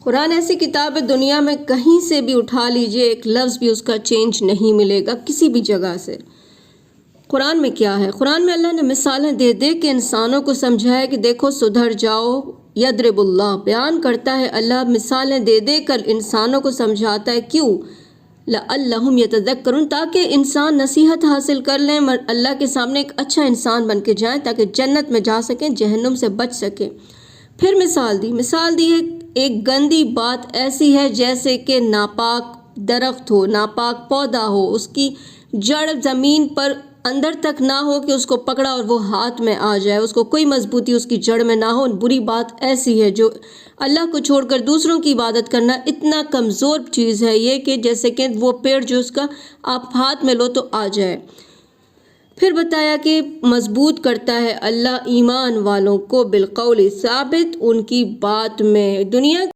قرآن ایسی کتاب ہے دنیا میں کہیں سے بھی اٹھا لیجئے ایک لفظ بھی اس کا چینج نہیں ملے گا کسی بھی جگہ سے۔ قرآن میں کیا ہے؟ قرآن میں اللہ نے مثالیں دے دے کے انسانوں کو سمجھایا کہ دیکھو سدھر جاؤ، یضرب اللہ، بیان کرتا ہے اللہ، مثالیں دے دے کر انسانوں کو سمجھاتا ہے۔ کیوں؟ لعلہم یتذکرون، تاکہ انسان نصیحت حاصل کر لیں، اللہ کے سامنے ایک اچھا انسان بن کے جائیں تاکہ جنت میں جا سکیں، جہنم سے بچ سکیں۔ پھر مثال دی ہے ایک گندی بات ایسی ہے جیسے کہ ناپاک درخت ہو، ناپاک پودا ہو، اس کی جڑ زمین پر اندر تک نہ ہو کہ اس کو پکڑا اور وہ ہاتھ میں آ جائے، اس کو کوئی مضبوطی اس کی جڑ میں نہ ہو۔ بری بات ایسی ہے جو اللہ کو چھوڑ کر دوسروں کی عبادت کرنا، اتنا کمزور چیز ہے یہ کہ جیسے کہ وہ پیڑ جو اس کا آپ ہاتھ میں لو تو آ جائے۔ پھر بتایا کہ مضبوط کرتا ہے اللہ ایمان والوں کو بالقول ثابت، ان کی بات میں۔ دنیا